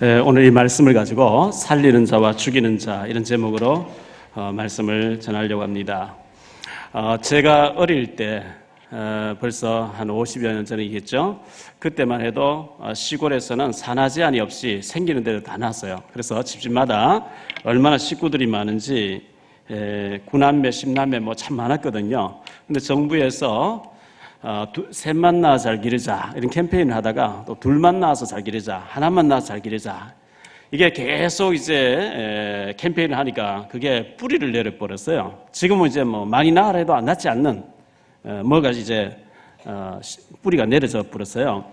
오늘 이 말씀을 가지고 살리는 자와 죽이는 자 이런 제목으로 말씀을 전하려고 합니다. 제가 어릴 때 벌써 한 50여 년 전이겠죠. 그때만 해도 시골에서는 산하 제한이 없이 생기는 데도 다 났어요. 그래서 집집마다 얼마나 식구들이 많은지 9남매, 10남매 뭐 참 많았거든요. 근데 정부에서 셋만 낳아 잘 기르자 이런 캠페인을 하다가 또 둘만 낳아서 잘 기르자, 하나만 낳아서 잘 기르자, 이게 계속 이제 캠페인을 하니까 그게 뿌리를 내려버렸어요. 지금은 이제 뭐 많이 낳으라 해도 안 낫지 않는 뭐가 이제 뿌리가 내려져 버렸어요.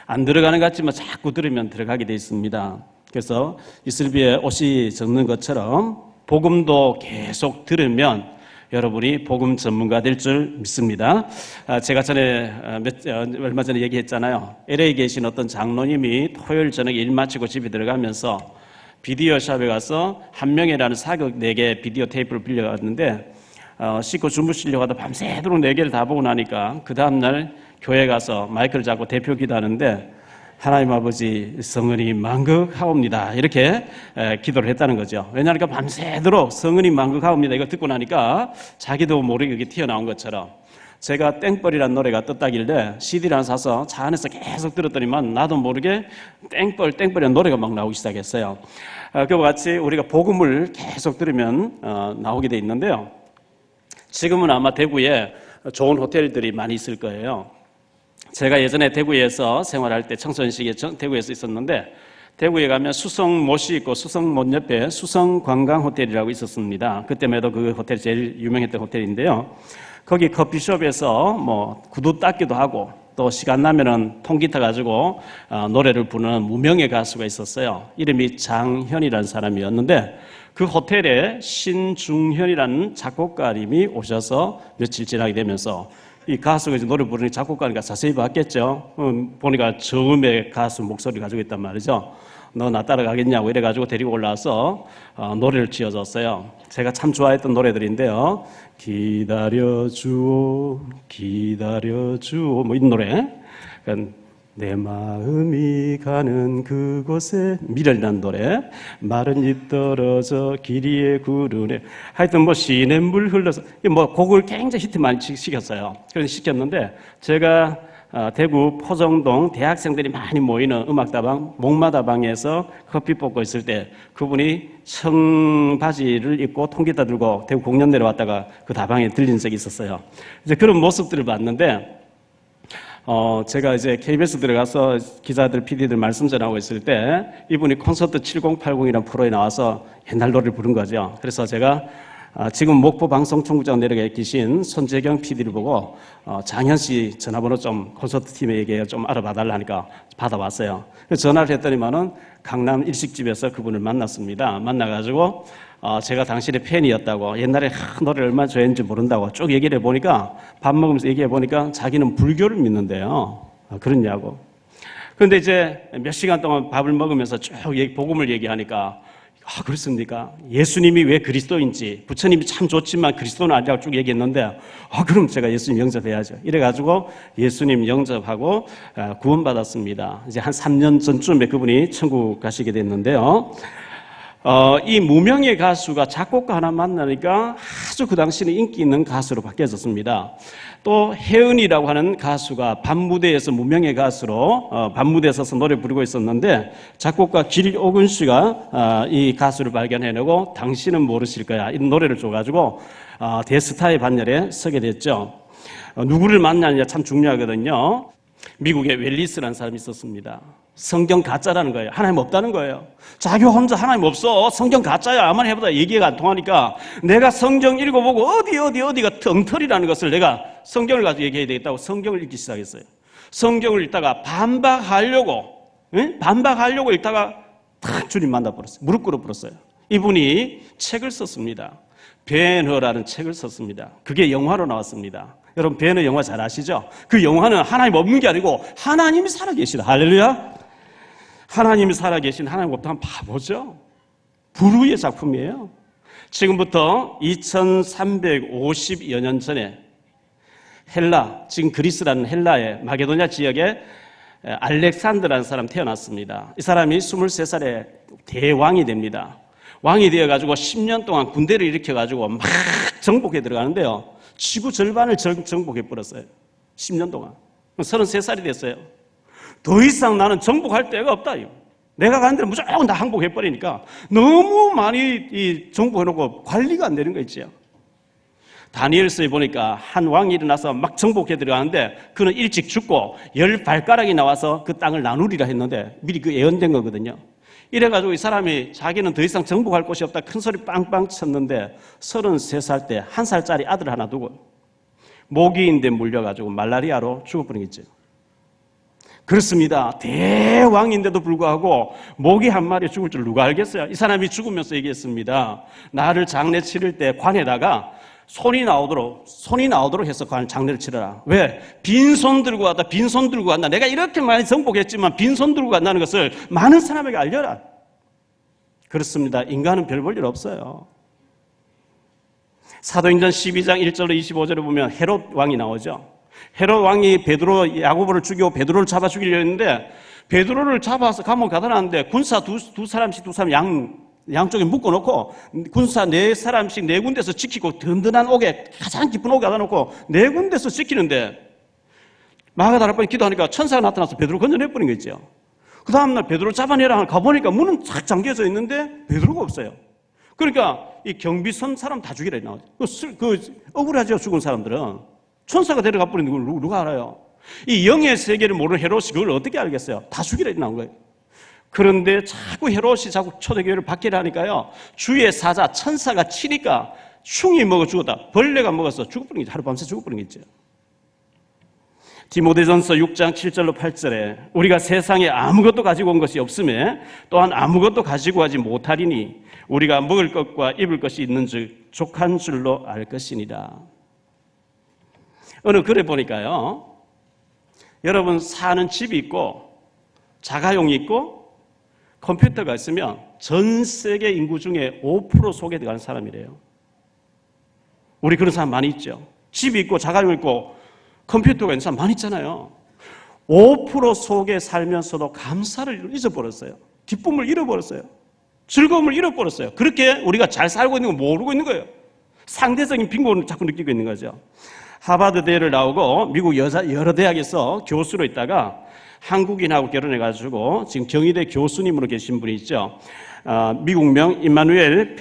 안 들어가는 것 같지만 자꾸 들으면 들어가게 돼 있습니다. 그래서 이슬비에 옷이 적는 것처럼 복음도 계속 들으면 여러분이 복음 전문가 될 줄 믿습니다. 제가 얼마 전에 얘기했잖아요. LA에 계신 어떤 장로님이 토요일 저녁에 일 마치고 집에 들어가면서 비디오 샵에 가서 한명회라는 사극 4개 비디오 테이프를 빌려갔는데 씻고 주무시려고 하다 밤새도록 4개를 다 보고 나니까 그 다음날 교회 가서 마이크를 잡고 대표 기도하는데 하나님 아버지 성은이 만극하옵니다 이렇게 기도를 했다는 거죠. 왜냐하니까 밤새도록 성은이 만극하옵니다 이거 듣고 나니까 자기도 모르게 이게 튀어나온 것처럼 제가 땡벌이라는 노래가 떴다길래 CD를 하나 사서 차 안에서 계속 들었더니만 나도 모르게 땡벌이라는 노래가 막 나오기 시작했어요. 그와 같이 우리가 복음을 계속 들으면 나오게 돼 있는데요. 지금은 아마 대구에 좋은 호텔들이 많이 있을 거예요. 제가 예전에 대구에서 생활할 때 청소년 시기에 대구에서 있었는데 대구에 가면 수성 못이 있고 수성 못 옆에 수성 관광 호텔이라고 있었습니다. 그때만 해도 그 호텔이 제일 유명했던 호텔인데요. 거기 커피숍에서 뭐 구두 닦기도 하고 또 시간 나면은 통기타 가지고 노래를 부르는 무명의 가수가 있었어요. 이름이 장현이라는 사람이었는데 그 호텔에 신중현이라는 작곡가님이 오셔서 며칠 지나게 되면서 이 가수가 이제 노래 부르는 작곡가니까 자세히 봤겠죠. 보니까 저음의 가수 목소리를 가지고 있단 말이죠. 너 나 따라가겠냐고 이래가지고 데리고 올라와서 노래를 지어줬어요. 제가 참 좋아했던 노래들인데요. 기다려주오 기다려주오 뭐 이 노래. 그러니까 내 마음이 가는 그곳에 미련이라는 노래, 마른 잎 떨어져 길 위에 구르네. 하여튼 뭐 시냇물 흘러서 뭐 곡을 굉장히 히트 많이 시켰어요. 그래서 시켰는데 제가 대구 포정동 대학생들이 많이 모이는 음악다방 목마다방에서 커피 뽑고 있을 때 그분이 청바지를 입고 통기타 들고 대구 공연 내려왔다가 그 다방에 들린 적이 있었어요. 이제 그런 모습들을 봤는데 제가 이제 KBS 들어가서 기자들, PD들 말씀 전하고 있을 때 이분이 콘서트 7080이라는 프로에 나와서 옛날 노래를 부른 거죠. 그래서 제가 지금 목포 방송총국장 내려가 계신 손재경 PD를 보고 장현 씨 전화번호 좀 콘서트 팀에 얘기해 좀 알아봐달라니까 받아봤어요. 그래서 전화를 했더니만은 강남 일식집에서 그분을 만났습니다. 만나가지고 제가 당신의 팬이었다고, 옛날에 노래를 얼마나 좋아했는지 모른다고 쭉 얘기를 해보니까, 밥 먹으면서 얘기해보니까 자기는 불교를 믿는데요. 그러냐고. 그런데 이제 몇 시간 동안 밥을 먹으면서 쭉 복음을 얘기하니까 그렇습니까? 예수님이 왜 그리스도인지, 부처님이 참 좋지만 그리스도는 아니라고 쭉 얘기했는데 그럼 제가 예수님 영접해야죠. 이래가지고 예수님 영접하고 구원받았습니다. 이제 한 3년 전쯤에 그분이 천국 가시게 됐는데요. 이 무명의 가수가 작곡가 하나 만나니까 아주 그 당시는 인기 있는 가수로 바뀌어졌습니다. 또 혜은이라고 하는 가수가 밤무대에서 무명의 가수로 밤무대에 서서 노래 부르고 있었는데 작곡가 길옥은 씨가 이 가수를 발견해내고 당신은 모르실 거야 이런 노래를 줘가지고 대스타의 반열에 서게 됐죠. 누구를 만나느냐 참 중요하거든요. 미국에 웰리스라는 사람이 있었습니다. 성경 가짜라는 거예요. 하나님 없다는 거예요. 자기 혼자 하나님 없어, 성경 가짜야 아무리 해보다 얘기가 안 통하니까 내가 성경 읽어보고 어디가 엉터리라는 것을 내가 성경을 가지고 얘기해야 되겠다고 성경을 읽기 시작했어요. 성경을 읽다가 반박하려고 읽다가 탁 주님 만나버렸어요. 무릎 꿇어버렸어요. 이분이 책을 썼습니다. 배너라는 책을 썼습니다. 그게 영화로 나왔습니다. 여러분 배너 영화 잘 아시죠? 그 영화는 하나님 없는 게 아니고 하나님이 살아계시다. 할렐루야. 하나님이 살아계신 하나님 없다면 바보죠. 불후의 작품이에요. 지금부터 2350여 년 전에 헬라, 지금 그리스라는 헬라의 마게도냐 지역에 알렉산더라는 사람 태어났습니다. 이 사람이 23살에 대왕이 됩니다. 왕이 되어가지고 10년 동안 군대를 일으켜가지고 막 정복해 들어가는데요. 지구 절반을 정복해버렸어요. 10년 동안. 33살이 됐어요. 더 이상 나는 정복할 데가 없다. 내가 가는 데는 무조건 다 항복해버리니까 너무 많이 정복해놓고 관리가 안 되는 거 있죠. 다니엘서에 보니까 한 왕이 일어나서 막 정복해 들어가는데 그는 일찍 죽고 10발가락이 나와서 그 땅을 나누리라 했는데 미리 그 예언된 거거든요. 이래가지고 이 사람이 자기는 더 이상 정복할 곳이 없다 큰 소리 빵빵 쳤는데 33살 때 1살짜리 아들 하나 두고 모기인데 물려가지고 말라리아로 죽어버리겠죠. 그렇습니다. 대왕인데도 불구하고 모기 한 마리 죽을 줄 누가 알겠어요? 이 사람이 죽으면서 얘기했습니다. 나를 장례 치를 때 관에다가 손이 나오도록 해서 장례를 치러라. 왜? 빈손 들고 왔다, 빈손 들고 간다. 내가 이렇게 많이 정복했지만 빈손 들고 간다는 것을 많은 사람에게 알려라. 그렇습니다. 인간은 별 볼 일 없어요. 사도행전 12장 1절로 25절에 보면 헤롯 왕이 나오죠. 헤롯 왕이 베드로, 야고보를 죽이고 베드로를 잡아 죽이려 했는데 베드로를 잡아서 감옥 가다 놨는데 군사 두 사람씩 양쪽에 묶어놓고 군사 4사람씩 4군데서 지키고 든든한 옥에 가장 깊은 옥에 가다 놓고 4군데서 지키는데 마가다락방에 기도하니까 천사가 나타나서 베드로 건져내버린 거 있죠. 그 다음날 베드로 잡아내라 가보니까 문은 쫙 잠겨져 있는데 베드로가 없어요. 그러니까 이 경비선 사람 다 죽이라 나오죠. 억울하죠. 죽은 사람들은. 천사가 데려가 버린 걸 누가 알아요? 이 영의 세계를 모르는 헤롯이 그걸 어떻게 알겠어요? 다 죽이라 나온 거예요. 그런데 자꾸 헤롯이 자꾸 초대교회를 박해를 하니까요. 주의 사자 천사가 치니까 흉이 먹어 죽었다. 벌레가 먹어서 죽어버린 거죠. 하룻밤새 죽어버린 거죠. 디모데전서 6장 7절로 8절에 우리가 세상에 아무것도 가지고 온 것이 없음에 또한 아무것도 가지고 가지 못하리니 우리가 먹을 것과 입을 것이 있는 즉 족한 줄로 알 것이니라. 어느 글에 보니까요. 여러분 사는 집이 있고 자가용이 있고 컴퓨터가 있으면 전 세계 인구 중에 5% 속에 들어가는 사람이래요. 우리 그런 사람 많이 있죠. 집이 있고 자가용 있고 컴퓨터가 있는 사람 많이 있잖아요. 5% 속에 살면서도 감사를 잊어버렸어요. 기쁨을 잃어버렸어요. 즐거움을 잃어버렸어요. 그렇게 우리가 잘 살고 있는 걸 모르고 있는 거예요. 상대적인 빈곤을 자꾸 느끼고 있는 거죠. 하버드 대를 나오고 미국 여러 대학에서 교수로 있다가 한국인하고 결혼해가지고 지금 경희대 교수님으로 계신 분이 있죠. 미국명 임마누엘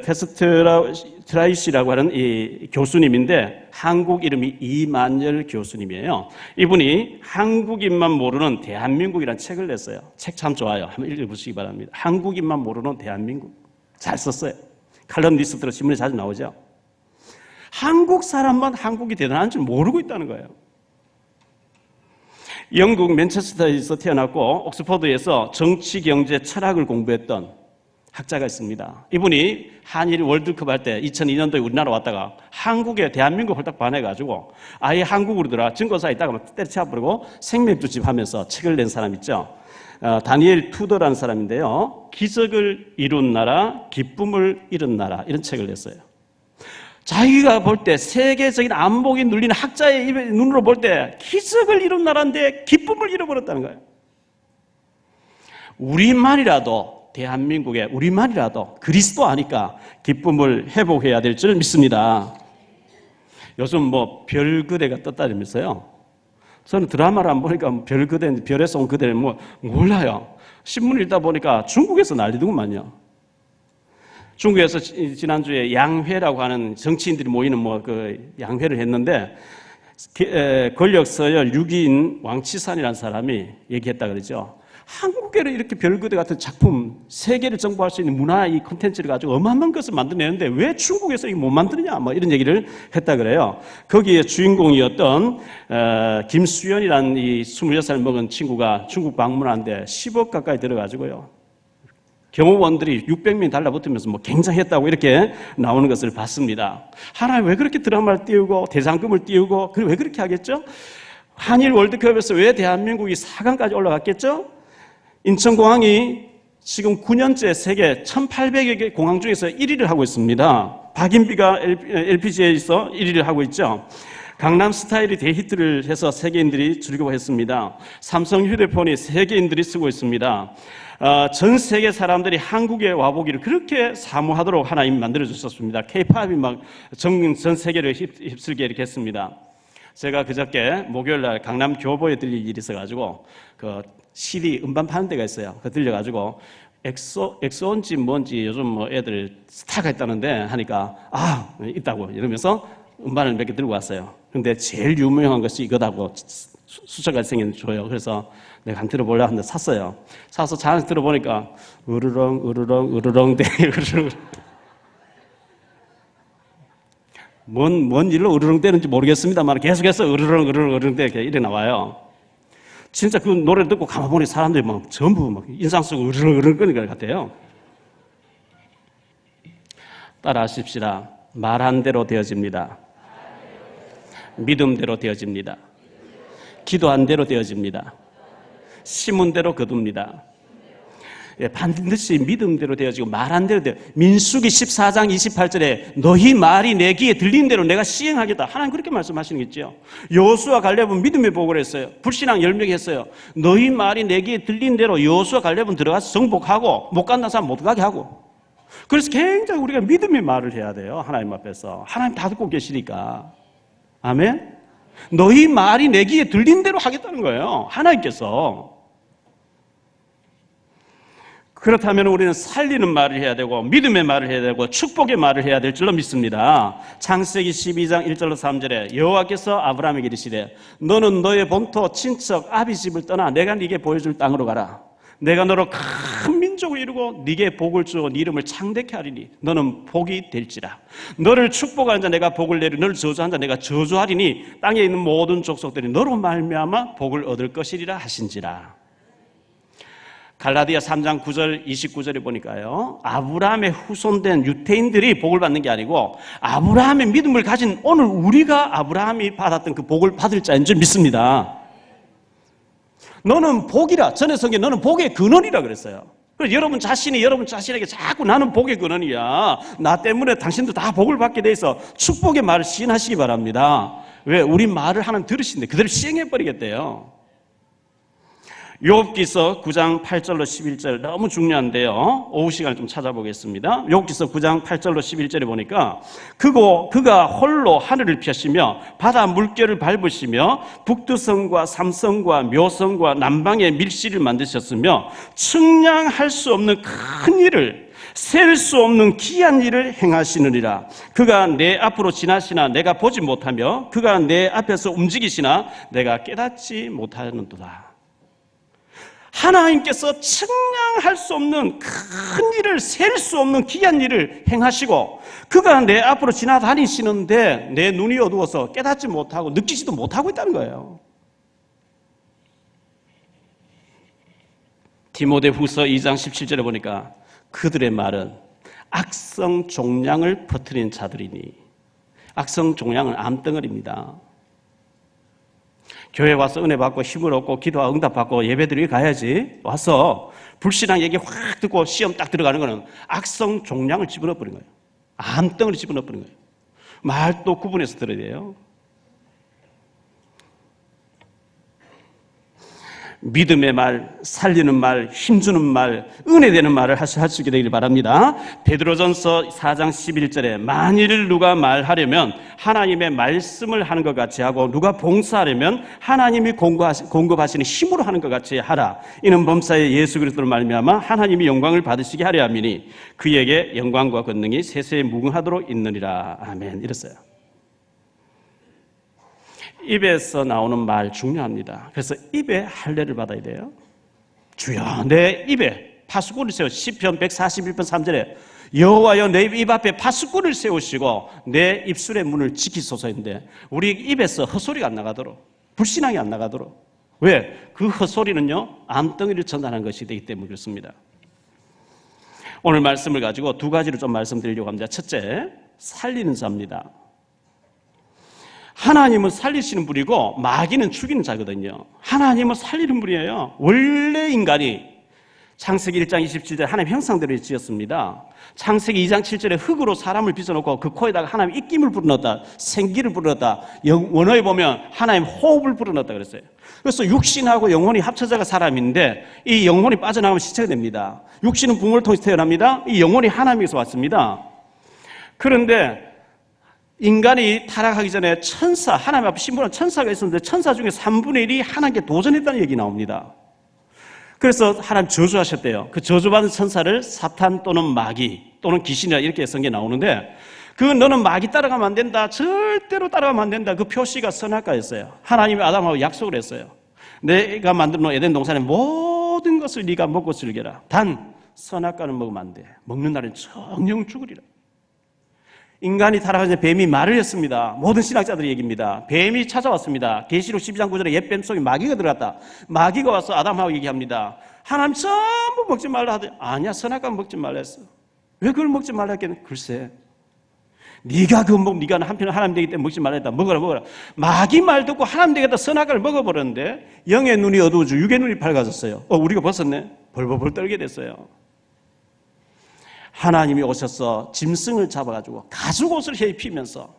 페스트라이시라고 하는 이 교수님인데 한국 이름이 이만열 교수님이에요. 이분이 한국인만 모르는 대한민국이라는 책을 냈어요. 책 참 좋아요. 한번 읽어보시기 바랍니다. 한국인만 모르는 대한민국. 잘 썼어요. 칼럼니스트로 신문에 자주 나오죠. 한국 사람만 한국이 대단한 줄 모르고 있다는 거예요. 영국 맨체스터에서 태어났고 옥스퍼드에서 정치, 경제, 철학을 공부했던 학자가 있습니다. 이분이 한일 월드컵 할 때 2002년도에 우리나라 왔다가 한국에 대한민국 홀딱 반해가지고 아예 한국으로 들어와 증거사에 있다가 때려치워버리고 생맥주집 하면서 책을 낸 사람 있죠. 다니엘 투더라는 사람인데요. 기적을 이룬 나라, 기쁨을 잃은 나라 이런 책을 냈어요. 자기가 볼 때 세계적인 안목이 눌리는 학자의 눈으로 볼 때 기적을 이룬 나라인데 기쁨을 잃어버렸다는 거예요. 우리말이라도 대한민국에 우리말이라도 그리스도 아니까 기쁨을 회복해야 될 줄 믿습니다. 요즘 뭐 별그대가 떴다면서요. 저는 드라마를 안 보니까 별그대, 별에서 온 그대를 뭐 몰라요. 신문 읽다 보니까 중국에서 난리더구만요. 중국에서 지난주에 양회라고 하는 정치인들이 모이는 양회를 했는데 권력 서열 6위인 왕치산이라는 사람이 얘기했다 그러죠. 한국에는 이렇게 별그대 같은 작품, 세계를 정복할 수 있는 문화 이 콘텐츠를 가지고 어마어마한 것을 만들어내는데 왜 중국에서 이거 못 만드느냐 뭐 이런 얘기를 했다 그래요. 거기에 주인공이었던 김수연이라는 이 26살 먹은 친구가 중국 방문하는데 10억 가까이 들어가지고요. 경호원들이 600명이 달라붙으면서 굉장했다고 이렇게 나오는 것을 봤습니다. 하나님 왜 그렇게 드라마를 띄우고 대장금을 띄우고 왜 그렇게 하겠죠? 한일 월드컵에서 왜 대한민국이 4강까지 올라갔겠죠? 인천공항이 지금 9년째 세계 1800여 개 공항 중에서 1위를 하고 있습니다. 박인비가 LPG에서 1위를 하고 있죠. 강남 스타일이 대히트를 해서 세계인들이 즐거워했습니다. 삼성 휴대폰이 세계인들이 쓰고 있습니다. 전 세계 사람들이 한국에 와보기를 그렇게 사모하도록 하나님이 만들어주셨습니다. K-팝이 막 전 세계를 휩쓸게 이렇게 했습니다. 제가 그저께 목요일날 강남 교보에 들릴 일이 있어가지고 그 CD 음반 파는 데가 있어요. 그 들려가지고 엑소인지 뭔지 요즘 뭐 애들 스타가 있다는데 하니까 있다고 이러면서 음반을 몇 개 들고 왔어요. 근데 제일 유명한 것이 이거다고 수첩같이 생긴 줘요. 그래서 내가 한번 들어보려 하는데 샀어요. 사서 잘 들어보니까 으르렁 으르렁 으르렁 뭔 일로 으르렁대는지 모르겠습니다만 계속해서 으르렁 이렇게 나와요. 진짜 그 노래를 듣고 가만 보니 사람들이 막 전부 막 인상 쓰고 으르렁 끄는 것 같아요. 따라 하십시다. 말한 대로 되어집니다. 믿음대로 되어집니다. 기도한 대로 되어집니다. 심은 대로 거둡니다. 반드시 믿음대로 되어지고 말한 대로 되어. 민수기 14장 28절에 너희 말이 내 귀에 들린 대로 내가 시행하겠다. 하나님 그렇게 말씀하시는 게 있죠. 여호수아 갈렙은 믿음의 복을 했어요. 불신앙 10명 했어요. 너희 말이 내 귀에 들린 대로 여호수아 갈렙은 들어가서 정복하고 못 간다는 사람 못 가게 하고. 그래서 굉장히 우리가 믿음의 말을 해야 돼요. 하나님 앞에서. 하나님 다 듣고 계시니까. 아멘? 너희 말이 내 귀에 들린 대로 하겠다는 거예요. 하나님께서. 그렇다면 우리는 살리는 말을 해야 되고 믿음의 말을 해야 되고 축복의 말을 해야 될 줄로 믿습니다. 창세기 12장 1절로 3절에 여호와께서 아브라함에게 이르시되 너는 너의 본토 친척 아비 집을 떠나 내가 네게 보여줄 땅으로 가라. 내가 너로 큰 민족을 이루고 네게 복을 주어 네 이름을 창대케 하리니 너는 복이 될지라. 너를 축복하는 자 내가 복을 내리고 너를 저주하는 자 내가 저주하리니 땅에 있는 모든 족속들이 너로 말미암아 복을 얻을 것이리라 하신지라. 갈라디아 3장 9절 29절에 보니까요, 아브라함의 후손된 유태인들이 복을 받는 게 아니고 아브라함의 믿음을 가진 오늘 우리가 아브라함이 받았던 그 복을 받을 자인 줄 믿습니다. 너는 복이라. 전에 성경에 너는 복의 근원이라 그랬어요. 그래서 여러분 자신에게 자꾸 나는 복의 근원이야, 나 때문에 당신도 다 복을 받게 돼 있어, 축복의 말을 시인하시기 바랍니다. 왜? 우리 말을 하나님 들으시는데 그대로 시행해버리겠대요. 욥기서 9장 8절로 11절 너무 중요한데요. 오후 시간에 좀 찾아보겠습니다. 욥기서 9장 8절로 11절에 보니까 그가 홀로 하늘을 펴시며 바다 물결을 밟으시며 북두성과 삼성과 묘성과 남방의 밀실을 만드셨으며 측량할 수 없는 큰 일을 셀 수 없는 기이한 일을 행하시느니라. 그가 내 앞으로 지나시나 내가 보지 못하며 그가 내 앞에서 움직이시나 내가 깨닫지 못하는도다. 하나님께서 측량할 수 없는 큰 일을, 셀 수 없는 기이한 일을 행하시고 그가 내 앞으로 지나다니시는데 내 눈이 어두워서 깨닫지 못하고 느끼지도 못하고 있다는 거예요. 디모데후서 2장 17절에 보니까 그들의 말은 악성 종량을 퍼뜨린 자들이니, 악성 종량은 암덩어리입니다. 교회 와서 은혜 받고 힘을 얻고 기도하고 응답 받고 예배드리러 가야지, 와서 불신앙 얘기 확 듣고 시험 딱 들어가는 거는 악성 종량을 집어넣어 버린 거예요. 암덩어리 집어넣어 버린 거예요. 말도 구분해서 들어야 돼요. 믿음의 말, 살리는 말, 힘주는 말, 은혜되는 말을 할 수 있게 되기를 바랍니다. 베드로전서 4장 11절에 만일 누가 말하려면 하나님의 말씀을 하는 것 같이 하고 누가 봉사하려면 하나님이 공급하시는 힘으로 하는 것 같이 하라. 이는 범사의 예수 그리스도로 말미암아 하나님이 영광을 받으시게 하려 함이니 그에게 영광과 권능이 세세에 무궁하도록 있느니라. 아멘. 이랬어요. 입에서 나오는 말 중요합니다. 그래서 입에 할례를 받아야 돼요. 주여 내 입에 파수꾼을 세워. 시편 141편 3절에 여호와여 내 입 앞에 파수꾼을 세우시고 내 입술의 문을 지키소서 했는데 우리 입에서 헛소리가 안 나가도록, 불신앙이 안 나가도록. 왜? 그 헛소리는요 암덩이를 전달하는 것이 되기 때문에 그렇습니다. 오늘 말씀을 가지고 두 가지로 좀 말씀드리려고 합니다. 첫째, 살리는 자입니다. 하나님은 살리시는 분이고 마귀는 죽이는 자거든요. 하나님은 살리는 분이에요. 원래 인간이 창세기 1장 27절에 하나님 형상대로 지었습니다. 창세기 2장 7절에 흙으로 사람을 빚어놓고 그 코에다가 하나님 입김을 불어넣었다, 생기를 불어넣었다. 원어에 보면 하나님 호흡을 불어넣었다 그랬어요. 그래서 육신하고 영혼이 합쳐져가 사람인데 이 영혼이 빠져나가면 시체가 됩니다. 육신은 부모를 통해서 태어납니다. 이 영혼이 하나님에서 왔습니다. 그런데 인간이 타락하기 전에 천사, 하나님 앞에 신분한 천사가 있었는데 천사 중에 3분의 1이 하나님께 도전했다는 얘기 나옵니다. 그래서 하나님 저주하셨대요. 그 저주받은 천사를 사탄 또는 마귀 또는 귀신이라 이렇게 성경에 나오는데 그 너는 마귀 따라가면 안 된다. 절대로 따라가면 안 된다. 그 표시가 선악과였어요. 하나님이 아담하고 약속을 했어요. 내가 만든 에덴 동산의 모든 것을 네가 먹고 즐겨라. 단 선악과는 먹으면 안 돼. 먹는 날은 정령 죽으리라. 인간이 타락한 전 뱀이 말을 했습니다. 모든 신학자들의 얘기입니다. 뱀이 찾아왔습니다. 계시록 12장 9절에 옛뱀 속에 마귀가 들어갔다. 마귀가 와서 아담하고 얘기합니다. 하나님 전부 먹지 말라 하더니 아니야, 선악과 먹지 말라 했어. 왜 그걸 먹지 말라 했겠네? 글쎄, 네가 네가 한편 하나님 되기 때문에 먹지 말라 했다. 먹어라. 마귀 말 듣고 하나님 되겠다 선악과를 먹어버렸는데 영의 눈이 어두워지고 육의 눈이 밝아졌어요. 우리가 벗었네. 벌벌벌 떨게 됐어요. 하나님이 오셔서 짐승을 잡아가지고 가죽옷을 입히면서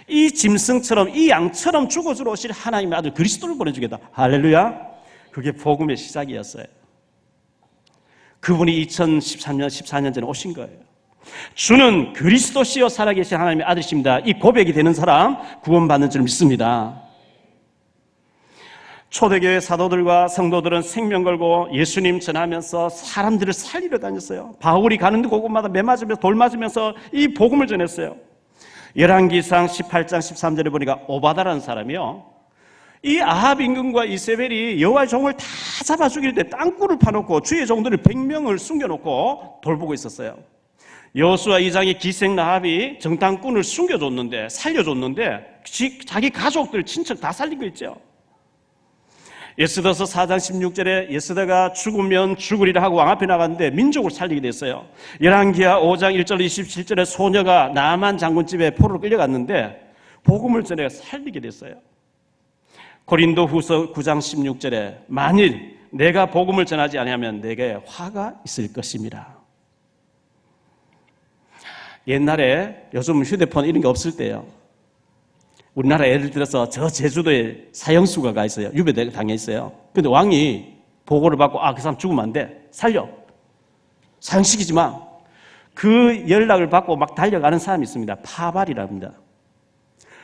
이 짐승처럼 이 양처럼 죽어주러 오실 하나님의 아들 그리스도를 보내주겠다. 할렐루야. 그게 복음의 시작이었어요. 그분이 2013년 14년 전에 오신 거예요. 주는 그리스도시요 살아계신 하나님의 아들이십니다. 이 고백이 되는 사람 구원받는 줄 믿습니다. 초대교회 사도들과 성도들은 생명 걸고 예수님 전하면서 사람들을 살리러 다녔어요. 바울이 가는 곳곳마다 매 맞으면서 돌 맞으면서 이 복음을 전했어요. 열왕기상 18장 13절에 보니까 오바다라는 사람이요, 이 아합 임금과 이세벨이 여호와의 종을 다 잡아 죽일 때 땅굴을 파놓고 주의 종들을 100명을 숨겨놓고 돌보고 있었어요. 여호수아 2장의 기생 라합이 정탐꾼을 숨겨줬는데 살려줬는데 자기 가족들 친척 다 살린 거 있죠. 에스더서 4장 16절에 에스더가 죽으면 죽으리라 하고 왕 앞에 나갔는데 민족을 살리게 됐어요. 열왕기하 5장 1절 27절에 소녀가 나만 장군집에 포로로 끌려갔는데 복음을 전해 살리게 됐어요. 고린도 후서 9장 16절에 만일 내가 복음을 전하지 아니하면 내게 화가 있을 것입니다. 옛날에 요즘 휴대폰 이런 게 없을 때요, 우리나라 예를 들어서 저 제주도에 사형수가 가 있어요. 유배당해 있어요. 근데 왕이 보고를 받고 그 사람 죽으면 안 돼. 살려. 사형시키지 마. 그 연락을 받고 막 달려가는 사람이 있습니다. 파발이라고 합니다.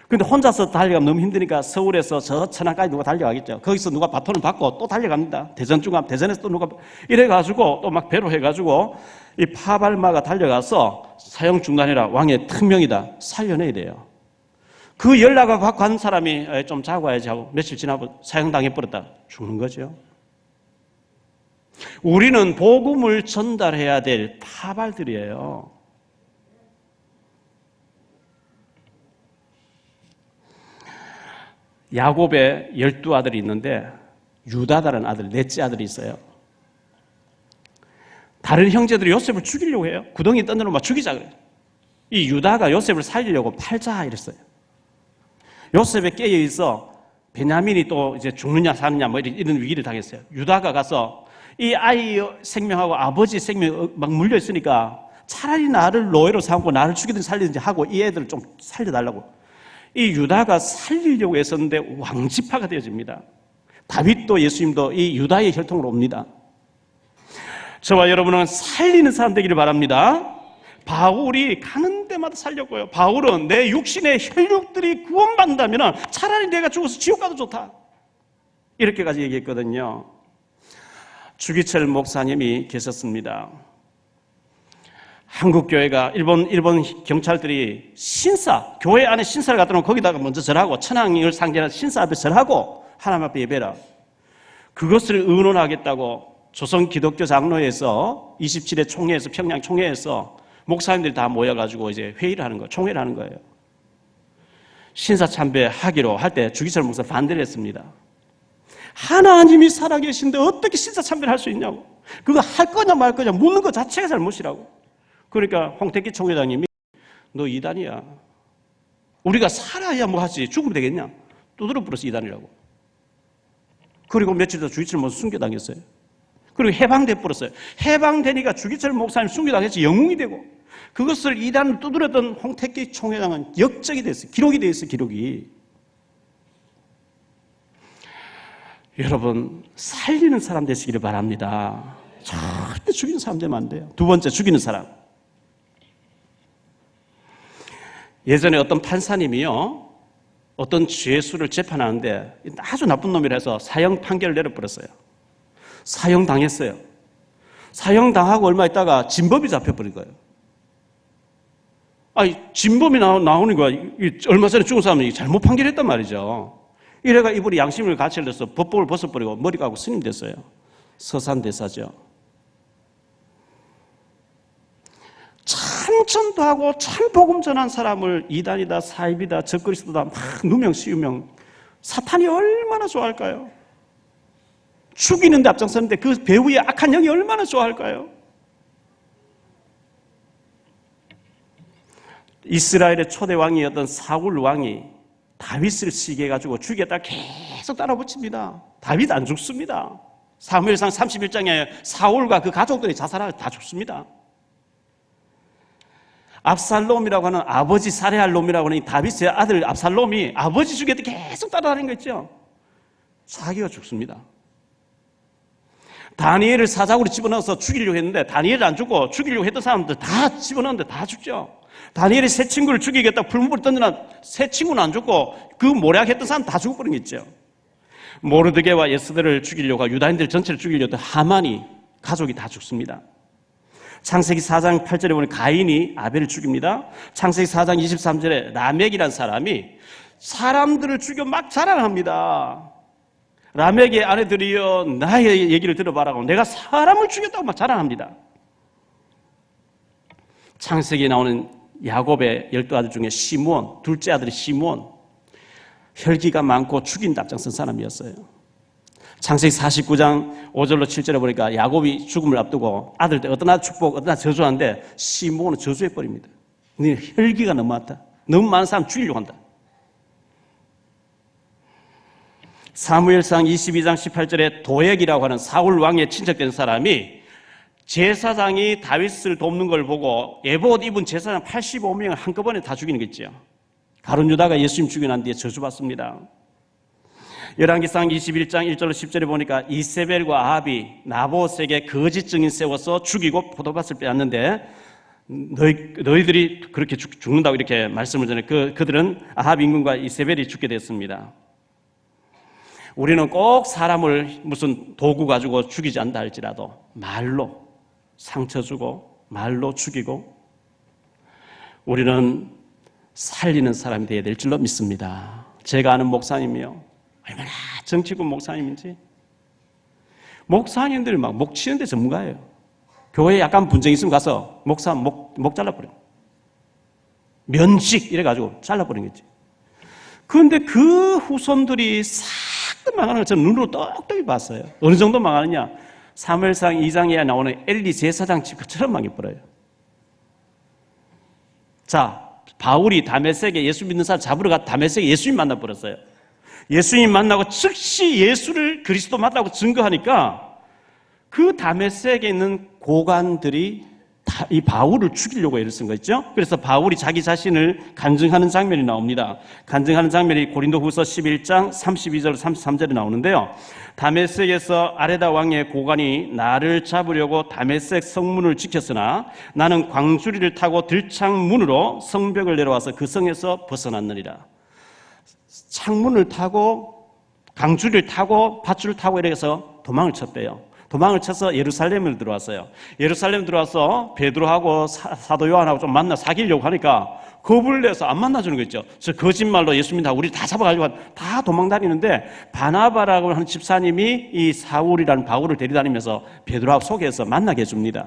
근데 혼자서 달려가면 너무 힘드니까 서울에서 저 천안까지 누가 달려가겠죠. 거기서 누가 바톤을 받고 또 달려갑니다. 대전쯤 가면 대전에서 또 누가 이래가지고 또 막 배로 해가지고 이 파발마가 달려가서 사형 중단이라 왕의 특명이다. 살려내야 돼요. 그 연락을 받고 한 사람이 좀 자고 와야지 하고 며칠 지나고 사형당해버렸다. 죽는 거죠. 우리는 복음을 전달해야 될 파발들이에요. 야곱의 12아들이 있는데 유다다라는 아들, 넷째 아들이 있어요. 다른 형제들이 요셉을 죽이려고 해요. 구덩이 던져놓고 막 죽이자 그래요. 이 유다가 요셉을 살리려고 팔자 이랬어요. 요셉에 깨어있어 베냐민이 또 이제 죽느냐 사느냐 뭐 이런 위기를 당했어요. 유다가 가서 이 아이 생명하고 아버지 생명이 막 물려있으니까 차라리 나를 노예로 삼고 나를 죽이든지 살리든지 하고 이 애들을 좀 살려달라고. 이 유다가 살리려고 했었는데 왕지파가 되어집니다. 다윗도 예수님도 이 유다의 혈통으로 옵니다. 저와 여러분은 살리는 사람 되기를 바랍니다. 바울이 가는 데마다 살렸고요. 바울은 내 육신의 혈육들이 구원받는다면 차라리 내가 죽어서 지옥 가도 좋다. 이렇게까지 얘기했거든요. 주기철 목사님이 계셨습니다. 한국 교회가 일본 경찰들이 신사, 교회 안에 신사를 갖다 놓으면 거기다가 먼저 절하고 천황을 상징하는 신사 앞에 절하고 하나님 앞에 예배라. 그것을 의논하겠다고 조선 기독교 장로회에서 27회 총회에서 평양 총회에서 목사님들이 다 모여가지고 이제 회의를 하는 거예요. 총회를 하는 거예요. 신사 참배하기로 할 때 주기철 목사 반대를 했습니다. 하나님이 살아계신데 어떻게 신사 참배를 할 수 있냐고. 그거 할 거냐 말 거냐 묻는 것 자체가 잘못이라고. 그러니까 홍택기 총회장님이 너 이단이야. 우리가 살아야 뭐 하지. 죽으면 되겠냐. 두드려 불어서 이단이라고. 그리고 며칠 더 주기철 목사 순교당했어요. 그리고 해방돼 버렸어요. 해방되니까 주기철 목사님 순교당해서 영웅이 되고, 그것을 이단을 두드렸던 홍택기 총회장은 역적이 됐어요. 기록이 되어 있어요. 기록이. 여러분, 살리는 사람 되시기를 바랍니다. 절대 죽이는 사람 되면 안 돼요. 두 번째, 죽이는 사람. 예전에 어떤 판사님이요, 어떤 죄수를 재판하는데 아주 나쁜 놈이라 해서 사형 판결을 내려버렸어요. 사형당했어요. 사형당하고 얼마 있다가 진범이 잡혀버린 거예요. 아니, 진범이 나오는 거야. 얼마 전에 죽은 사람이 잘못 판결했단 말이죠. 이래가 이분이 양심을 가출해서 법복을 벗어버리고 머리 까고 스님 됐어요. 서산대사죠. 참전도 하고 참복음 전한 사람을 이단이다, 사입이다, 적그리스도다 막 누명 씌우명, 사탄이 얼마나 좋아할까요? 죽이는데 앞장서는데 그 배후의 악한 영이 얼마나 좋아할까요? 이스라엘의 초대 왕이었던 사울 왕이 다윗을 시기해 가지고 죽이겠다 계속 따라붙입니다. 다윗 안 죽습니다. 사무엘상 31장에 사울과 그 가족들이 자살하고 다 죽습니다. 압살롬이라고 하는 아버지 살해할 놈이라고 하는 다윗의 아들 압살롬이 아버지 죽이겠다 계속 따라다니는 거 있죠. 자기가 죽습니다. 다니엘을 사자굴에 집어넣어서 죽이려고 했는데 다니엘을 안 죽고 죽이려고 했던 사람들 다 집어넣었는데 다 죽죠. 다니엘이 세 친구를 죽이겠다 풀무불 던지나 세 친구는 안 죽고 그 모략했던 사람 다 죽어버린 게 있죠. 모르드게와 에스더를 죽이려고 유다인들 전체를 죽이려고 했던 하만이 가족이 다 죽습니다. 창세기 4장 8절에 보면 가인이 아벨을 죽입니다. 창세기 4장 23절에 라멕이라는 사람이 사람들을 죽여 막 자랑합니다. 라멕의 아내들이여 나의 얘기를 들어봐라고 내가 사람을 죽였다고 막 자랑합니다. 창세기에 나오는 야곱의 12아들 중에 시므온, 둘째 아들이 시므온, 혈기가 많고 죽인 앞장선 사람이었어요. 창세기 49장 5절로 7절에 보니까 야곱이 죽음을 앞두고 아들 때 어떤 아들 축복, 어떤 아들 저주하는데 시므온은 저주해버립니다. 네 혈기가 너무 많다. 너무 많은 사람 죽이려고 한다. 사무엘상 22장 18절에 도액이라고 하는 사울 왕의 친척된 사람이 제사장이 다윗을 돕는 걸 보고 에봇 입은 제사장 85명을 한꺼번에 다 죽이는 거 있죠. 가룟 유다가 예수님 죽이고 난 뒤에 저주받습니다. 열왕기상 21장 1절로 10절에 보니까 이세벨과 아합이 나봇에게 거짓 증인 세워서 죽이고 포도밭을 빼앗는데 너희들이 그렇게 죽는다고 이렇게 말씀을 전해 그들은 아합 임금과 이세벨이 죽게 됐습니다. 우리는 꼭 사람을 무슨 도구 가지고 죽이지 않다 할지라도 말로 상처 주고 말로 죽이고 우리는 살리는 사람이 되어야 될 줄로 믿습니다. 제가 아는 목사님이요, 얼마나 정치군 목사님인지 목사님들 막 목 치는 데 전문가예요. 교회에 약간 분쟁이 있으면 가서 목사 목 잘라버려. 면식 이래가지고 잘라버린 거지. 그런데 그 후손들이 싹 망하는 걸 저는 눈으로 똑똑히 봤어요. 어느 정도 망하느냐, 사무엘상 2장에 나오는 엘리 제사장 집처럼 망해버려요. 자, 바울이 다메섹에 예수 믿는 사람 잡으러 가 다메섹에 예수님 만나버렸어요. 예수님 만나고 즉시 예수를 그리스도 맞다고 증거하니까 그 다메섹에 있는 고관들이 이 바울을 죽이려고 애를 쓴 거 있죠. 그래서 바울이 자기 자신을 간증하는 장면이 나옵니다. 간증하는 장면이 고린도후서 11장 32절 33절에 나오는데요. 다메섹에서 아레다 왕의 고관이 나를 잡으려고 다메섹 성문을 지켰으나 나는 광주리를 타고 들창문으로 성벽을 내려와서 그 성에서 벗어났느니라. 창문을 타고 강주리를 타고 밧줄을 타고 이래서 도망을 쳤대요. 도망을 쳐서 예루살렘을 들어왔어요. 예루살렘 들어와서 베드로하고 사도 요한하고 좀 만나 사귀려고 하니까 겁을 내서 안 만나주는 거 있죠. 저 거짓말로 예수 믿는다고 우리 다 잡아가지고 다 도망다니는데 바나바라고 하는 집사님이 이 사울이라는 바울을 데려다니면서 베드로하고 소개해서 만나게 해줍니다.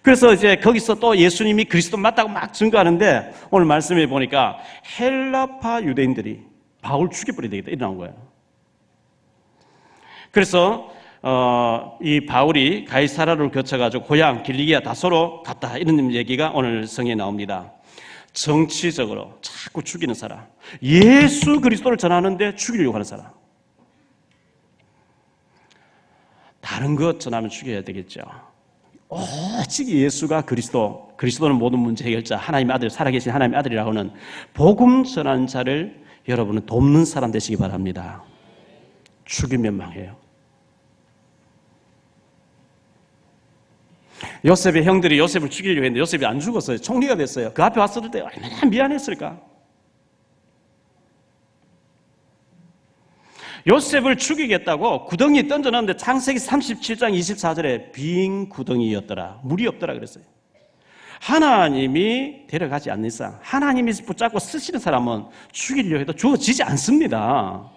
그래서 이제 거기서 또 예수님이 그리스도 맞다고 막 증거하는데 오늘 말씀해 보니까 헬라파 유대인들이 바울 죽여버려야 되겠다 이러는 거예요. 그래서 이 바울이 가이사라를 거쳐가지고 고향 길리기아 다소로 갔다 이런 얘기가 오늘 성에 나옵니다. 정치적으로 자꾸 죽이는 사람, 예수 그리스도를 전하는데 죽이려고 하는 사람, 다른 것 전하면 죽여야 되겠죠. 오직 예수가 그리스도는 모든 문제 해결자, 하나님의 아들, 살아계신 하나님의 아들이라고 하는 복음 전하는 자를 여러분은 돕는 사람 되시기 바랍니다. 죽이면 망해요. 요셉의 형들이 요셉을 죽이려고 했는데 요셉이 안 죽었어요. 총리가 됐어요. 그 앞에 왔을 때 얼마나 미안했을까. 요셉을 죽이겠다고 구덩이 던져놨는데 창세기 37장 24절에 빈 구덩이였더라. 물이 없더라 그랬어요. 하나님이 데려가지 않는 이상, 하나님이 붙잡고 쓰시는 사람은 죽이려 해도 죽어지지 않습니다.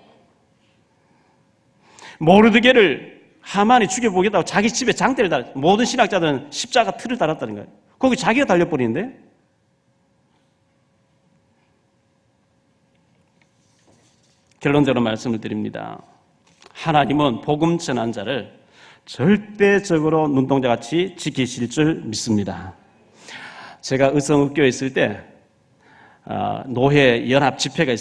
모르드게를 하만이 죽여보겠다고 자기 집에 장대를 달았어요. 모든 신학자들은 십자가 틀을 달았다는 거예요. 거기 자기가 달려버리는데. 결론적으로 말씀을 드립니다. 하나님은 복음 전한 자를 절대적으로 눈동자같이 지키실 줄 믿습니다. 제가 의성읍교에 있을 때 노회 연합 집회가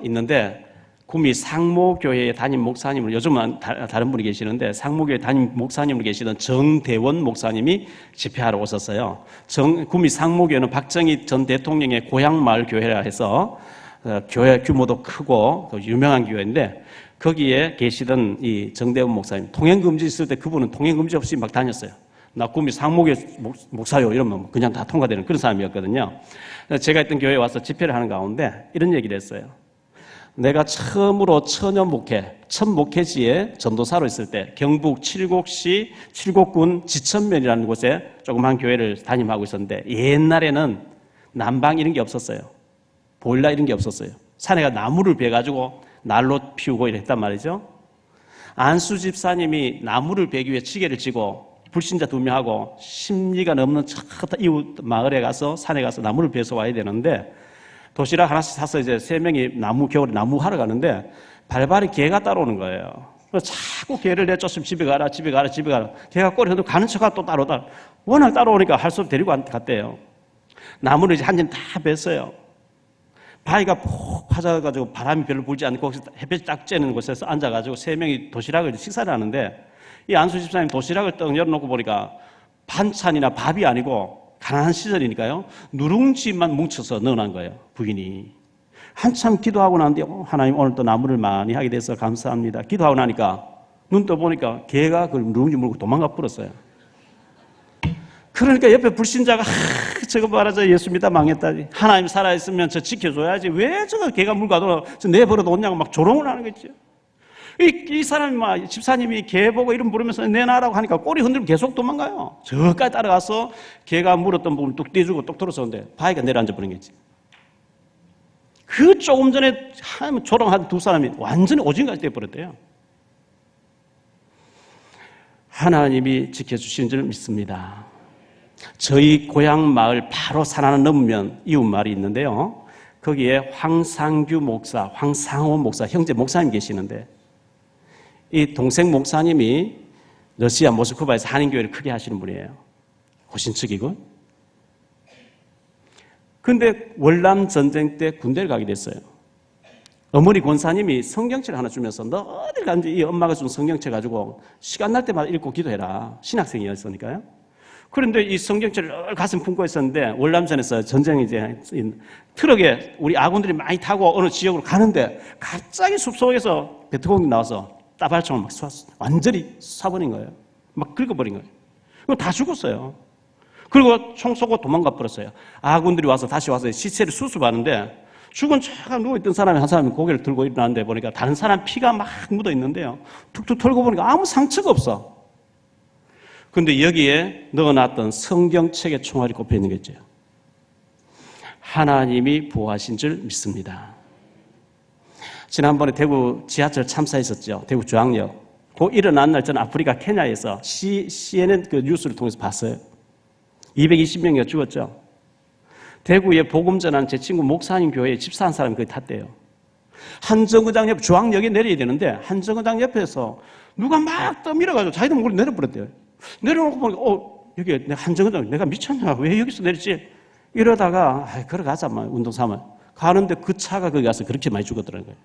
있는데 구미 상모교회에 담임 목사님을, 요즘은 다른 분이 계시는데 상모교회 담임 목사님으로 계시던 정대원 목사님이 집회하러 오셨어요. 구미 상모교회는 박정희 전 대통령의 고향 마을 교회라 해서 교회 규모도 크고 유명한 교회인데 거기에 계시던 이 정대원 목사님, 통행금지 있을 때 그분은 통행금지 없이 막 다녔어요. 나 구미 상모교회 목사요 이러면 그냥 다 통과되는 그런 사람이었거든요. 제가 있던 교회에 와서 집회를 하는 가운데 이런 얘기를 했어요. 내가 처음으로 첫 목회지에 전도사로 있을 때 경북 칠곡시 칠곡군 지천면이라는 곳에 조그만 교회를 담임하고 있었는데 옛날에는 난방 이런 게 없었어요. 보일러 이런 게 없었어요. 산에가 나무를 베가지고 난로 피우고 이랬단 말이죠. 안수 집사님이 나무를 베기 위해 지게를 지고 불신자 2명하고 10리가 넘는 저 이웃 마을에 가서 산에 가서 나무를 베서 와야 되는데 도시락 하나씩 사서 이제 3명이 겨울에 나무 하러 가는데 발발이 개가 따라오는 거예요. 그래서 자꾸 개를 내쫓으면 집에 가라. 개가 꼬리 흔들고 가는 척하고 또 따라오다. 워낙 따라오니까 할 수 없이 데리고 갔대요. 나무를 이제 한 점 다 뱄어요. 바위가 폭 파져가지고 바람이 별로 불지 않고 거기서 햇볕이 딱 쬐는 곳에서 앉아가지고 3명이 도시락을 식사를 하는데 이 안수 집사님 도시락을 떡 열어놓고 보니까 반찬이나 밥이 아니고 가난한 시절이니까요. 누룽지만 뭉쳐서 넣어놓은 거예요. 부인이. 한참 기도하고 나는데 하나님 오늘 또 나무를 많이 하게 돼서 감사합니다. 기도하고 나니까 눈 떠보니까 개가 그 누룽지 물고 도망가 버렸어요. 그러니까 옆에 불신자가 저거 봐라 저 예수 믿다 망했다. 하나님 살아있으면 저 지켜줘야지. 왜 저거 개가 물고 가도 저 내버려 뒀냐고 막 조롱을 하는 거죠. 이 사람이 막 집사님이 개 보고 이름 부르면서 내놔라고 하니까 꼬리 흔들고 계속 도망가요. 저까지 따라가서 개가 물었던 부분을 뚝 떼주고 똑 들어서는데 바위가 내려앉아 버린 거지. 그 조금 전에 조롱한 2사람이 완전히 오징어같이 돼버렸대요. 하나님이 지켜주시는 줄 믿습니다. 저희 고향 마을 바로 산 하나 넘으면 이웃 마을이 있는데요. 거기에 황상규 목사, 황상호 목사, 형제 목사님 계시는데 이 동생 목사님이 러시아 모스크바에서 한인교회를 크게 하시는 분이에요. 고신측이고. 근데 월남 전쟁 때 군대를 가게 됐어요. 어머니 권사님이 성경책 하나 주면서 너 어딜 가는지 이 엄마가 준 성경책 가지고 시간 날 때마다 읽고 기도해라. 신학생이었으니까요. 그런데 이 성경책을 가슴 품고 있었는데 월남전에서 전쟁이 이제 트럭에 우리 아군들이 많이 타고 어느 지역으로 가는데 갑자기 숲속에서 베트콩이 나와서 따발총을 막 쏘았어. 완전히 쏴버린 거예요. 막 긁어버린 거예요. 그거 다 죽었어요. 그리고 총 쏘고 도망가 버렸어요. 아군들이 다시 와서 시체를 수습하는데 죽은 차가 누워있던 사람이 한 사람이 고개를 들고 일어났는데 보니까 다른 사람 피가 막 묻어 있는데요. 툭툭 털고 보니까 아무 상처가 없어. 근데 여기에 넣어놨던 성경책의 총알이 꼽혀 있는 거죠. 하나님이 보호하신 줄 믿습니다. 지난번에 대구 지하철 참사 있었죠. 대구 중앙역. 그 일어난 날 저는 아프리카 케냐에서 CNN 그 뉴스를 통해서 봤어요. 220명이 죽었죠. 대구에 복음 전하는 제 친구 목사님 교회에 집사 한 사람이 거기 탔대요. 한정거장 옆 중앙역에 내려야 되는데 한정거장 옆에서 누가 막 떠밀어가지고 자기도 모르게 내려버렸대요. 내려놓고 보니까 여기 한정거장 내가 미쳤냐 왜 여기서 내렸지 이러다가 걸어가자 운동 삼아 가는데 그 차가 거기 가서 그렇게 많이 죽었더라는 거예요.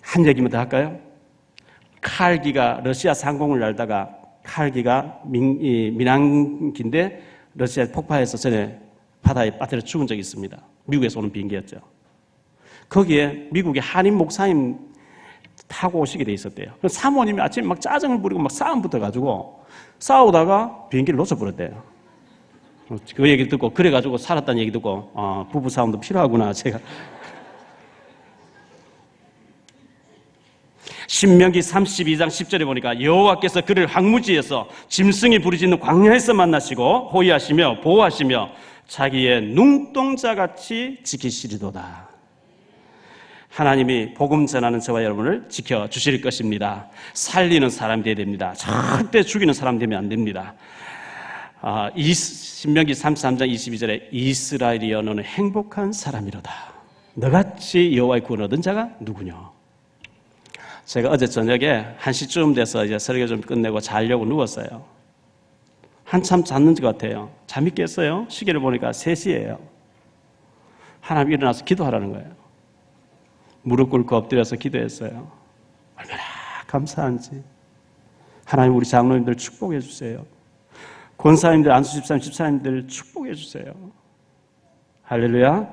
한 얘기만 더 할까요? 칼기가 러시아 상공을 날다가 칼기가 민항기인데 러시아에 폭파해서 전에 바다에 빠뜨려 죽은 적이 있습니다. 미국에서 오는 비행기였죠. 거기에 미국의 한인 목사님 타고 오시게 돼 있었대요. 사모님이 아침에 막 짜증을 부리고 막 싸움 붙어가지고 싸우다가 비행기를 놓쳐버렸대요. 그 얘기 듣고 그래가지고 살았다는 얘기 듣고 부부 싸움도 필요하구나 제가. 신명기 32장 10절에 보니까 여호와께서 그를 황무지에서 짐승이 부르짖는 광야에서 만나시고 호위하시며 보호하시며 자기의 눈동자같이 지키시리도다. 하나님이 복음 전하는 저와 여러분을 지켜주실 것입니다. 살리는 사람이 되어야 됩니다. 절대 죽이는 사람 되면 안 됩니다. 신명기 33장 22절에 이스라엘이여 너는 행복한 사람이로다. 너같이 여호와의 구원 얻은 자가 누구냐. 제가 어제 저녁에 1시쯤 돼서 이제 설교 좀 끝내고 자려고 누웠어요. 한참 잤는 것 같아요. 잠이 깼어요. 시계를 보니까 3시예요. 하나님 일어나서 기도하라는 거예요. 무릎 꿇고 엎드려서 기도했어요. 얼마나 감사한지. 하나님 우리 장로님들 축복해 주세요. 권사님들, 안수 집사님, 집사님들 축복해 주세요. 할렐루야.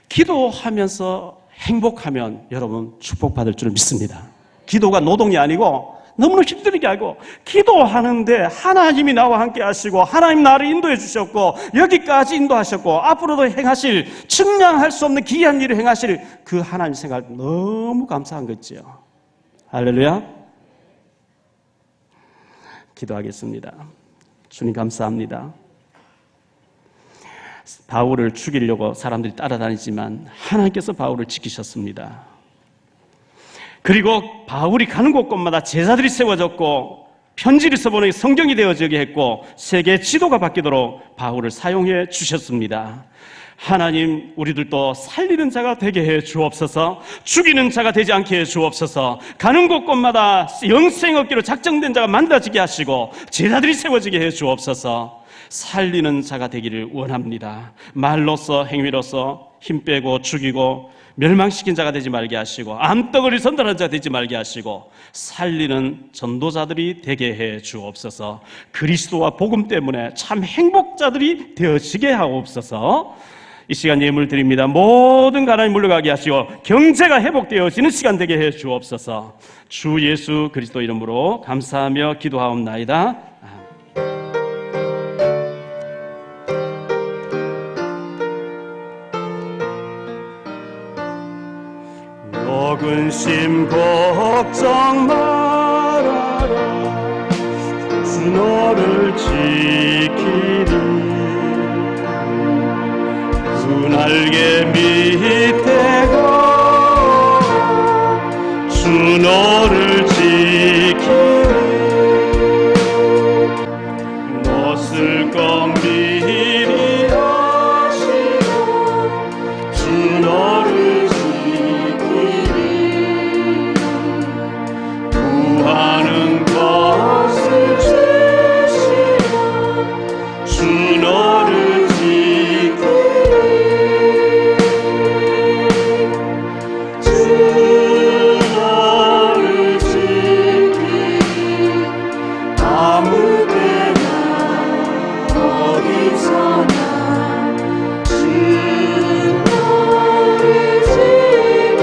기도하면서 행복하면 여러분 축복받을 줄 믿습니다. 기도가 노동이 아니고 너무나 힘든 게 아니고 기도하는데 하나님이 나와 함께 하시고 하나님 나를 인도해 주셨고 여기까지 인도하셨고 앞으로도 행하실 측량할 수 없는 기이한 일을 행하실 그 하나님 생각 너무 감사한 거지요. 할렐루야. 기도하겠습니다. 주님 감사합니다. 바울을 죽이려고 사람들이 따라다니지만 하나님께서 바울을 지키셨습니다. 그리고 바울이 가는 곳곳마다 제자들이 세워졌고 편지를 써보내 성경이 되어지게 했고 세계 지도가 바뀌도록 바울을 사용해 주셨습니다. 하나님 우리들도 살리는 자가 되게 해 주옵소서. 죽이는 자가 되지 않게 해 주옵소서. 가는 곳곳마다 영생 얻기로 작정된 자가 만들어지게 하시고 제자들이 세워지게 해 주옵소서. 살리는 자가 되기를 원합니다. 말로서 행위로서 힘 빼고 죽이고 멸망시킨 자가 되지 말게 하시고 암덩어리 선전하는 자가 되지 말게 하시고 살리는 전도자들이 되게 해 주옵소서. 그리스도와 복음 때문에 참 행복자들이 되어지게 하옵소서. 이 시간 예물 드립니다. 모든 가난이 물러가게 하시고 경제가 회복되어지는 시간 되게 해 주옵소서. 주 예수 그리스도 이름으로 감사하며 기도하옵나이다. 근심 걱정 말아라. 주 너를 지키리. 주 날개 밑에 가 주 너를 지키리. 너 쓸 것 미리 하시고 주 너를 하는 것을 주시고 주 너를 지키리. 주 너를 지키리. 아무 때나 어디서나 주 너를 지키리.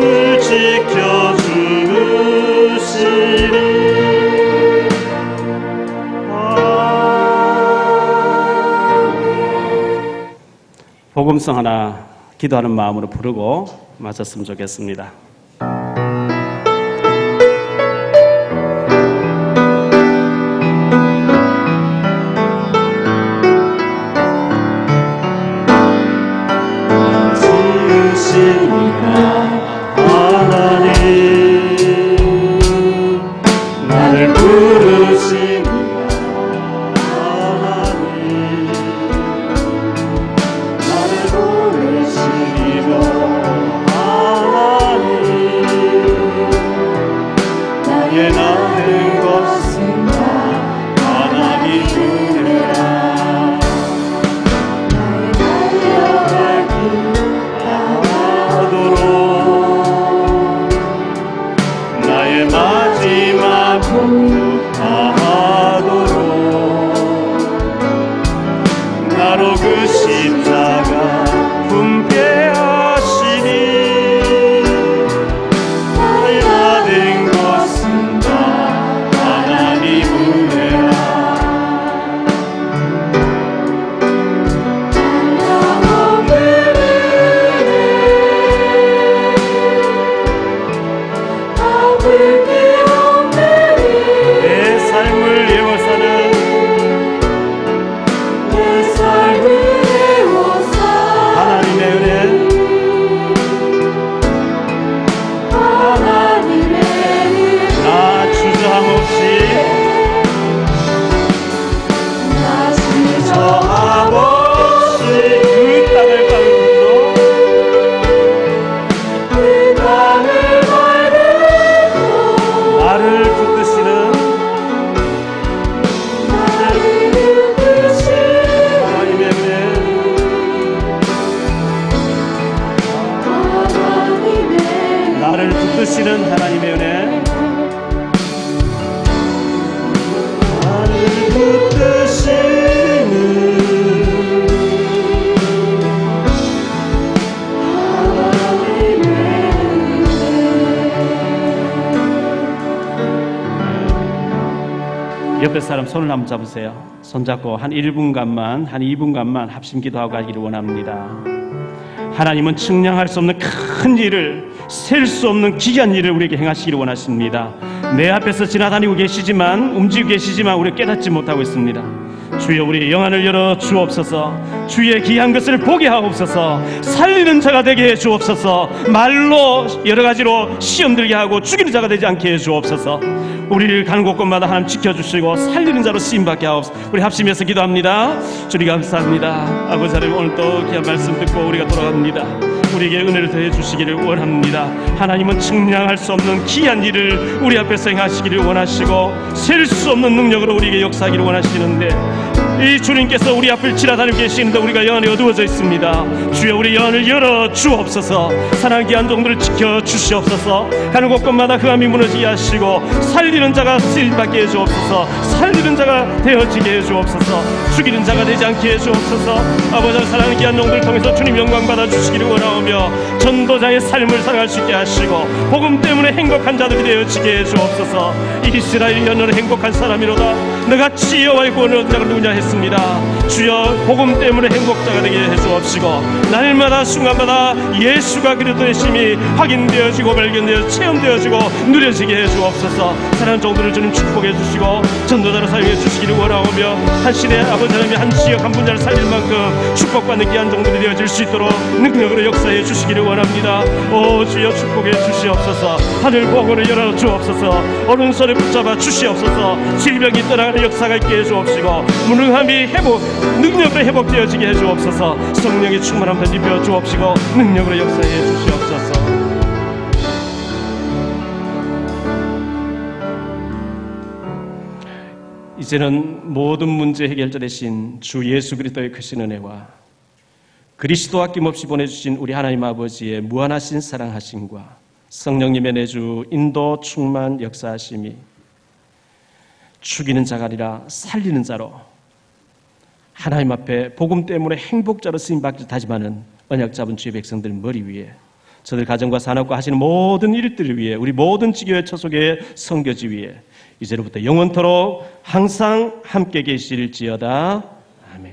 늘 지켜주시리. 복음성 하나 기도하는 마음으로 부르고 마쳤으면 좋겠습니다. 나를 부르시니라 하나님. 나를 부르시니라 하나님. 나의 나은 것은 다 하나님 은혜라. 나의 달려갈 길 다 주시는 하나님의 은혜, 하늘 붙드시는 옆에 사람 손을 한번 잡으세요. 손잡고 한 1분간만, 한 2분간만 합심 기도하고 가기를 원합니다. 하나님은 측량할 수 없는 큰 일을, 셀 수 없는 기이한 일을 우리에게 행하시기를 원하십니다. 내 앞에서 지나다니고 계시지만, 움직이고 계시지만 우리가 깨닫지 못하고 있습니다. 주여, 우리 영안을 열어 주옵소서. 주의 귀한 것을 보게 하옵소서. 살리는 자가 되게 해 주옵소서. 말로 여러 가지로 시험 들게 하고 죽이는 자가 되지 않게 해 주옵소서. 우리를 가는 곳곳마다 하나님 지켜주시고 살리는 자로 쓰임받게 하옵소서. 우리 합심해서 기도합니다. 주님 감사합니다. 아버지 하나님, 오늘 또 귀한 말씀 듣고 우리가 돌아갑니다. 우리에게 은혜를 더해 주시기를 원합니다. 하나님은 측량할 수 없는 귀한 일을 우리 앞에서 행하시기를 원하시고 셀 수 없는 능력으로 우리에게 역사하기를 원하시는데, 이 주님께서 우리 앞을 지나다니고 계시는데 우리가 영안이 어두워져 있습니다. 주여, 우리 영안을 열어 주옵소서. 사랑하는 귀한 종들을 지켜 주시옵소서. 가는 곳곳마다 흑암이 무너지게 하시고 살리는 자가 쓰임받게 해 주옵소서. 살리는 자가 되어지게 해 주옵소서. 죽이는 자가 되지 않게 해 주옵소서. 아버지, 사랑하는 귀한 종들을 통해서 주님 영광 받아 주시기를 원하오며 전도자의 삶을 살아갈 수 있게 하시고 복음 때문에 행복한 자들이 되어지게 해 주옵소서. 이스라엘 연어는 행복한 사람이로다. 너같이 여호와의 구원을 얻은 자가 누구냐 했습니다. 주여, 복음 때문에 행복자가 되게 해 주옵시고 날마다 순간마다 예수가 그리스도 되심이 확인되어지고 발견되어 체험되어지고 누려지게 해 주옵소서. 사랑하는 종들을 주님 축복해 주시고 전도자로 사용해 주시기를 원하오며 한 시대 아버지 하나님의 한 지역 한 분야를 살릴 만큼 축복받는 귀한 종들이 되어질 수 있도록 능력으로 역사해 주시기를 원합니다. 오 주여, 축복해 주시옵소서. 하늘 보고를 열어 주옵소서. 오른손에 붙잡아 주시옵소서. 질병이 떠나가는 역사가 있게 해 주옵시고 무능함이 회복, 능력으로 회복되어지게 해 주옵소서. 성령의 충만함 덧입혀 주옵시고 능력으로 역사해 주시옵소서. 이제는 모든 문제 해결자 되신 주 예수 그리스도의 크신 은혜와 그리스도 아낌없이 보내주신 우리 하나님 아버지의 무한하신 사랑하심과 성령님의 내주 인도 충만 역사하심이 죽이는 자가 아니라 살리는 자로 하나님 앞에 복음 때문에 행복자로 쓰임받기 다짐하는 언약 잡은 주의 백성들 머리 위에, 저들 가정과 산업과 하시는 모든 일들을 위해, 우리 모든 지교회 처속의 선교지 위에 이제로부터 영원토록 항상 함께 계실지어다. 아멘.